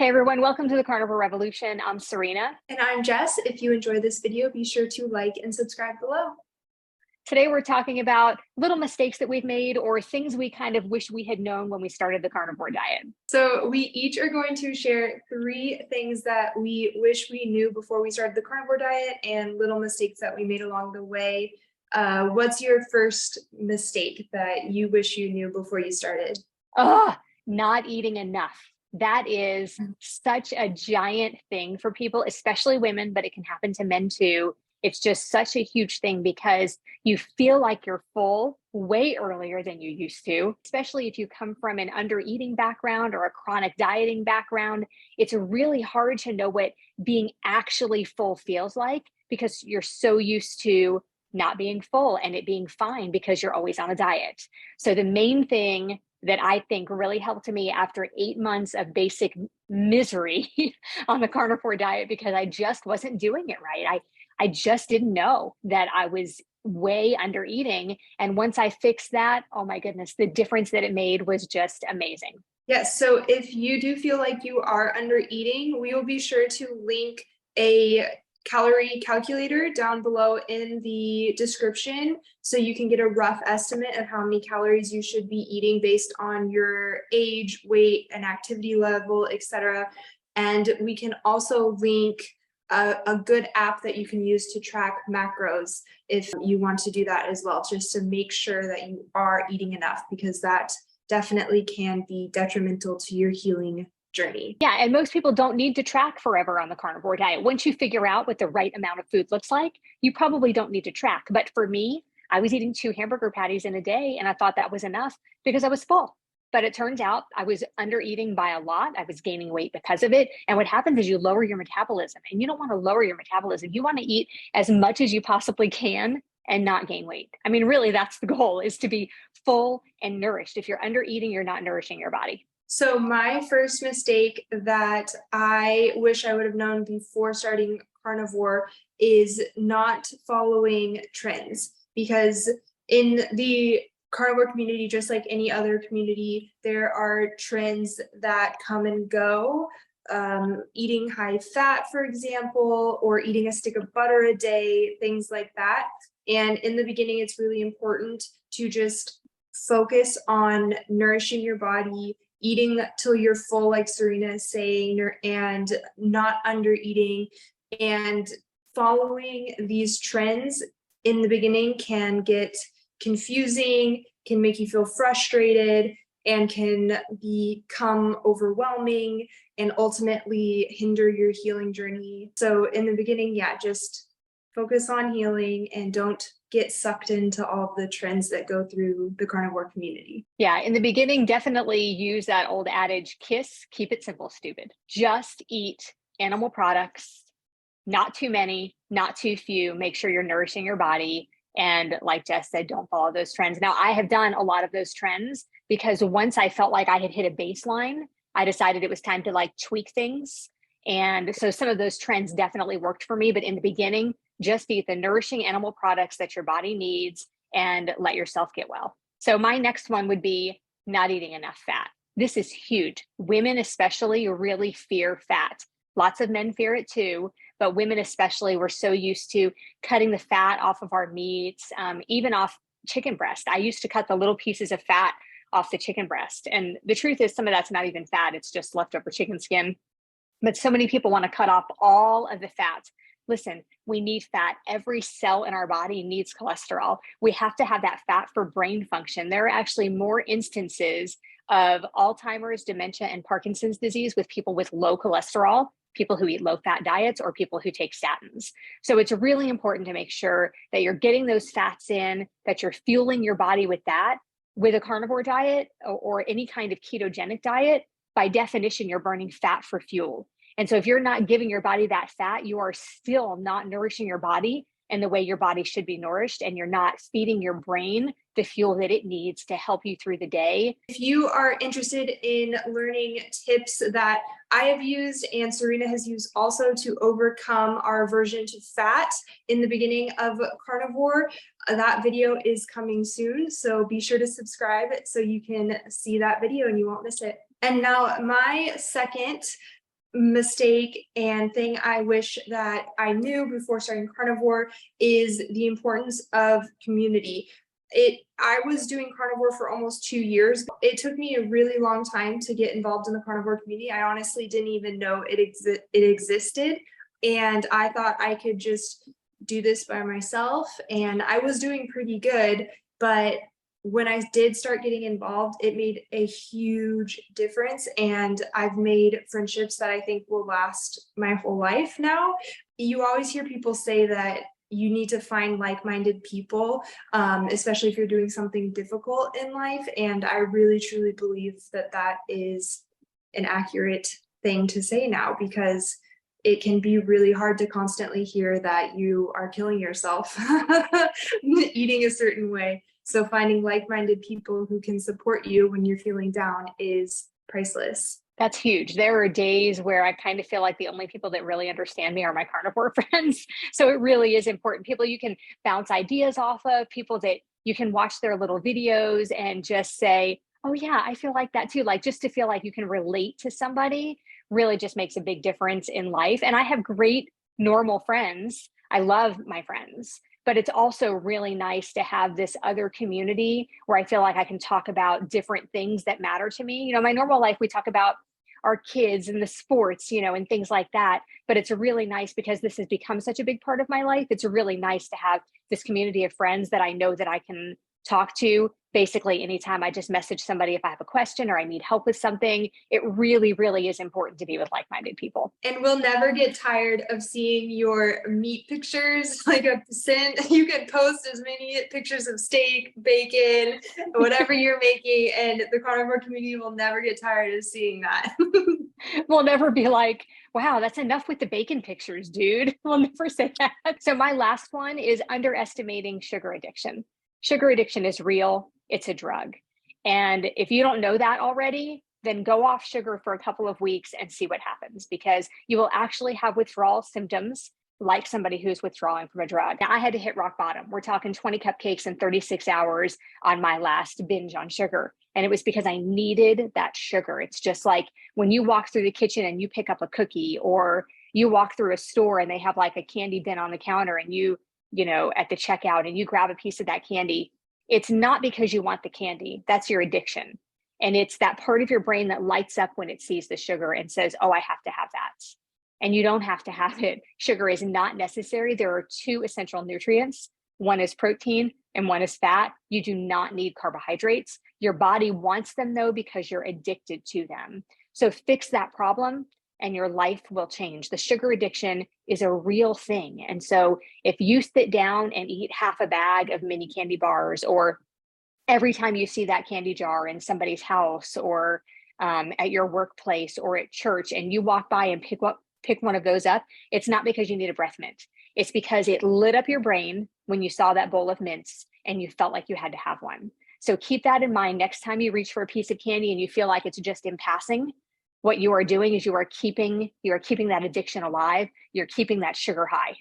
Hey everyone, welcome to the Carnivore Revolution. I'm Serena. And I'm Jess. If you enjoyed this video, be sure to like and subscribe below. Today we're talking about little mistakes that we've made or things we kind of wish we had known when we started the carnivore diet. So we each are going to share 3 things that we wish we knew before we started the carnivore diet and little mistakes that we made along the way. What's your first mistake that you wish you knew before you started? Not eating enough. That is such a giant thing for people, especially women, but it can happen to men too. It's just such a huge thing because you feel like you're full way earlier than you used to, especially if you come from an under eating background or a chronic dieting background. It's really hard to know what being actually full feels like because you're so used to not being full and it being fine because you're always on a diet. So the main thing that I think really helped me after 8 months of basic misery on the carnivore diet, because I just wasn't doing it right. I just didn't know that I was way under eating. And once I fixed that, oh my goodness, the difference that it made was just amazing. Yes, so if you do feel like you are under eating, we will be sure to link a calorie calculator down below in the description so you can get a rough estimate of how many calories you should be eating based on your age, weight, and activity level, etc. And we can also link a good app that you can use to track macros if you want to do that as well, just to make sure that you are eating enough, because that definitely can be detrimental to your healing journey. Yeah, and most people don't need to track forever on the carnivore diet. Once you figure out what the right amount of food looks like, you probably don't need to track. But for me, I was eating 2 hamburger patties in a day, and I thought that was enough because I was full. But it turns out I was under eating by a lot. I was gaining weight because of it. And what happens is you lower your metabolism, and you don't want to lower your metabolism. You want to eat as much as you possibly can and not gain weight. I mean, really, that's the goal, is to be full and nourished. If you're under eating, you're not nourishing your body. So my first mistake that I wish I would have known before starting carnivore is not following trends, because in the carnivore community, just like any other community, there are trends that come and go. Eating high fat, for example, or eating a stick of butter a day, things like that. And in the beginning, it's really important to just focus on nourishing your body, eating till you're full, like Serena is saying, and not under eating. And following these trends in the beginning can get confusing, can make you feel frustrated, and can become overwhelming and ultimately hinder your healing journey. So in the beginning, yeah, just focus on healing and don't get sucked into all the trends that go through the carnivore community. Yeah, in the beginning, definitely use that old adage, keep it simple, stupid. Just eat animal products, not too many, not too few. Make sure you're nourishing your body. And like Jess said, don't follow those trends. Now, I have done a lot of those trends because once I felt like I had hit a baseline, I decided it was time to like tweak things. And so some of those trends definitely worked for me. But in the beginning, just eat the nourishing animal products that your body needs and let yourself get well. So my next one would be not eating enough fat. This is huge. Women especially really fear fat. Lots of men fear it too, but women especially, we're so used to cutting the fat off of our meats, even off chicken breast. I used to cut the little pieces of fat off the chicken breast. And the truth is, some of that's not even fat. It's just leftover chicken skin. But so many people want to cut off all of the fat. Listen, we need fat. Every cell in our body needs cholesterol. We have to have that fat for brain function. There are actually more instances of Alzheimer's, dementia, and Parkinson's disease with people with low cholesterol, people who eat low-fat diets, or people who take statins. So it's really important to make sure that you're getting those fats in, that you're fueling your body with that. With a carnivore diet or any kind of ketogenic diet, by definition, you're burning fat for fuel. And so if you're not giving your body that fat, you are still not nourishing your body in the way your body should be nourished, and you're not feeding your brain the fuel that it needs to help you through the day. If you are interested in learning tips that I have used and Serena has used also to overcome our aversion to fat in the beginning of carnivore, that video is coming soon. So be sure to subscribe so you can see that video and you won't miss it. And now my second mistake and thing I wish that I knew before starting carnivore is the importance of community. I was doing carnivore for almost 2 years. It took me a really long time to get involved in the carnivore community. I honestly didn't even know it existed. And I thought I could just do this by myself. And I was doing pretty good. But when I did start getting involved, it made a huge difference. And I've made friendships that I think will last my whole life now. You always hear people say that you need to find like-minded people, especially if you're doing something difficult in life. And I really, truly believe that that is an accurate thing to say now, because it can be really hard to constantly hear that you are killing yourself eating a certain way. So finding like-minded people who can support you when you're feeling down is priceless. That's huge. There are days where I kind of feel like the only people that really understand me are my carnivore friends. So it really is important. People you can bounce ideas off of, people that you can watch their little videos and just say, oh yeah, I feel like that too. Like just to feel like you can relate to somebody really just makes a big difference in life. And I have great normal friends. I love my friends, but it's also really nice to have this other community where I feel like I can talk about different things that matter to me. You know, my normal life, we talk about our kids and the sports, you know, and things like that. But it's really nice because this has become such a big part of my life. It's really nice to have this community of friends that I know that I can talk to basically anytime I just message somebody if I have a question or I need help with something. It really, really is important to be with like-minded people. And we'll never get tired of seeing your meat pictures. Like you can post as many pictures of steak, bacon, whatever you're making, and the carnivore community will never get tired of seeing that. We'll never be like, wow, that's enough with the bacon pictures, dude. We'll never say that. So my last one is underestimating sugar addiction. Sugar addiction is real. It's a drug. And if you don't know that already, then go off sugar for a couple of weeks and see what happens, because you will actually have withdrawal symptoms like somebody who's withdrawing from a drug. Now, I had to hit rock bottom. We're talking 20 cupcakes in 36 hours on my last binge on sugar. And it was because I needed that sugar. It's just like when you walk through the kitchen and you pick up a cookie, or you walk through a store and they have like a candy bin on the counter and you know, at the checkout and you grab a piece of that candy. It's not because you want the candy. That's your addiction. And it's that part of your brain that lights up when it sees the sugar and says, oh, I have to have that. And you don't have to have it. Sugar is not necessary. There are two essential nutrients. One is protein and one is fat. You do not need carbohydrates. Your body wants them though, because you're addicted to them. So fix that problem and your life will change. The sugar addiction is a real thing. And so if you sit down and eat half a bag of mini candy bars, or every time you see that candy jar in somebody's house, or at your workplace or at church, and you walk by and pick one of those up, it's not because you need a breath mint. It's because it lit up your brain when you saw that bowl of mints and you felt like you had to have one. So keep that in mind next time you reach for a piece of candy and you feel like it's just in passing. What you are doing is you are keeping that addiction alive. You're keeping that sugar high.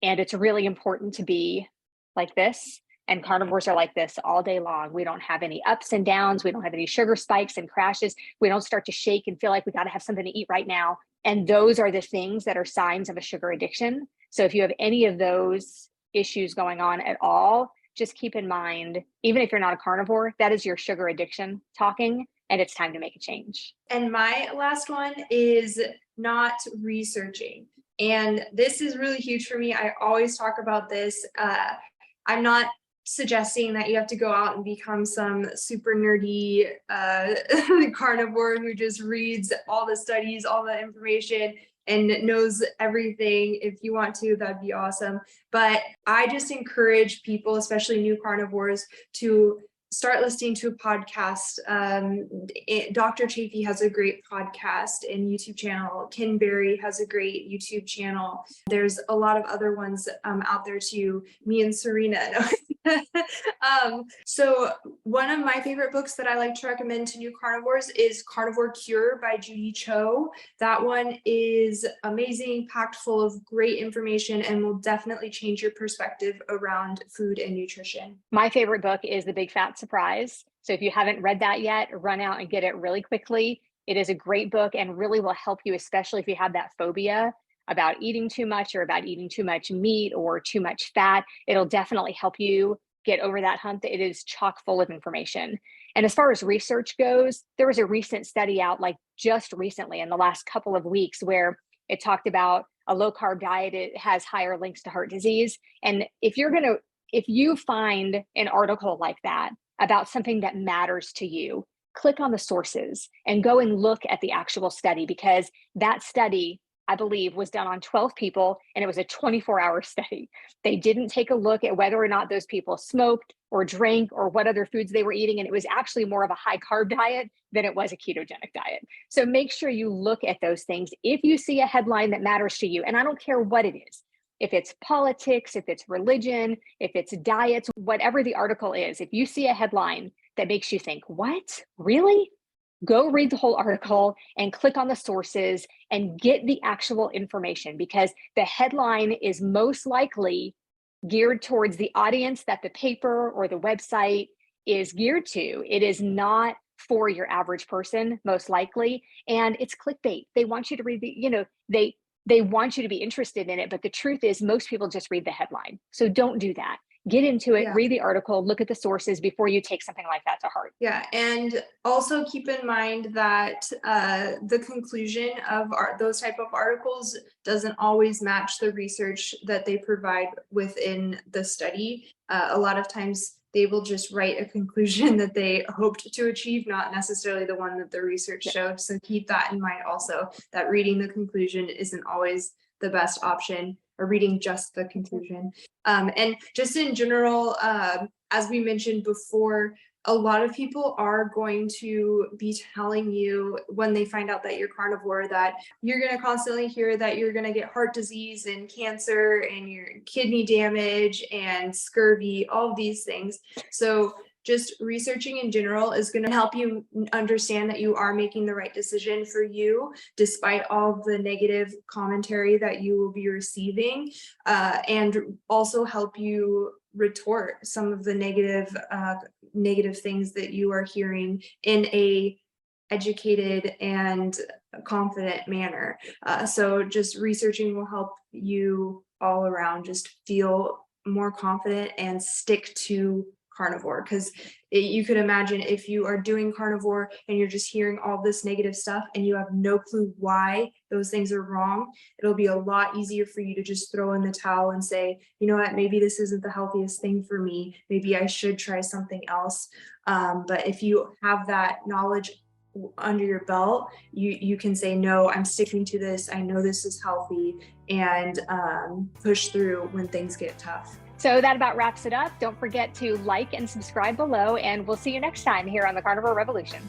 And it's really important to be like this. And carnivores are like this all day long. We don't have any ups and downs. We don't have any sugar spikes and crashes. We don't start to shake and feel like we got to have something to eat right now. And those are the things that are signs of a sugar addiction. So if you have any of those issues going on at all, just keep in mind, even if you're not a carnivore, that is your sugar addiction talking, and it's time to make a change. And my last one is not researching. And this is really huge for me. I always talk about this. I'm not suggesting that you have to go out and become some super nerdy carnivore who just reads all the studies, all the information, and knows everything. If you want to, that'd be awesome. But I just encourage people, especially new carnivores, to start listening to a podcast. Dr. Chafee has a great podcast and YouTube channel. Ken Berry has a great YouTube channel. There's a lot of other ones out there too. Me and Serena. So one of my favorite books that I like to recommend to new carnivores is Carnivore Cure by Judy Cho. That one is amazing, packed full of great information, and will definitely change your perspective around food and nutrition. My favorite book is The Big Fat Surprise. So if you haven't read that yet, run out and get it really quickly. It is a great book and really will help you, especially if you have that phobia about eating too much or about eating too much meat or too much fat. It'll definitely help you get over that hump. It is chock full of information. And as far as research goes, there was a recent study out like just recently in the last couple of weeks where it talked about a low carb diet. It has higher links to heart disease. And if you find an article like that about something that matters to you, click on the sources and go and look at the actual study, because that study, I believe, was done on 12 people and it was a 24-hour study. They didn't take a look at whether or not those people smoked or drank or what other foods they were eating. And it was actually more of a high carb diet than it was a ketogenic diet. So make sure you look at those things. If you see a headline that matters to you, and I don't care what it is, if it's politics, if it's religion, if it's diets, whatever the article is, if you see a headline that makes you think, what, really? Go read the whole article and click on the sources and get the actual information, because the headline is most likely geared towards the audience that the paper or the website is geared to. It is not for your average person, most likely. And it's clickbait. They want you to read they want you to be interested in it. But the truth is most people just read the headline. So don't do that. Get into it, read the article, look at the sources before you take something like that to heart. Yeah, and also keep in mind that the conclusion of those type of articles doesn't always match the research that they provide within the study. A lot of times they will just write a conclusion that they hoped to achieve, not necessarily the one that the research showed. So keep that in mind also, that reading the conclusion isn't always the best option, or reading just the conclusion. And just in general, as we mentioned before, a lot of people are going to be telling you when they find out that you're carnivore that you're going to constantly hear that you're going to get heart disease and cancer and your kidney damage and scurvy, all of these things. So just researching in general is going to help you understand that you are making the right decision for you, despite all the negative commentary that you will be receiving, and also help you retort some of the negative things that you are hearing in a educated and confident manner. So just researching will help you all around just feel more confident and stick to carnivore, because you could imagine if you are doing carnivore and you're just hearing all this negative stuff and you have no clue why those things are wrong, it'll be a lot easier for you to just throw in the towel and say, you know what, maybe this isn't the healthiest thing for me, maybe I should try something else. But if you have that knowledge under your belt, you can say, no, I'm sticking to this, I know this is healthy, and push through when things get tough. So that about wraps it up. Don't forget to like and subscribe below, and we'll see you next time here on the Carnivore Revolution.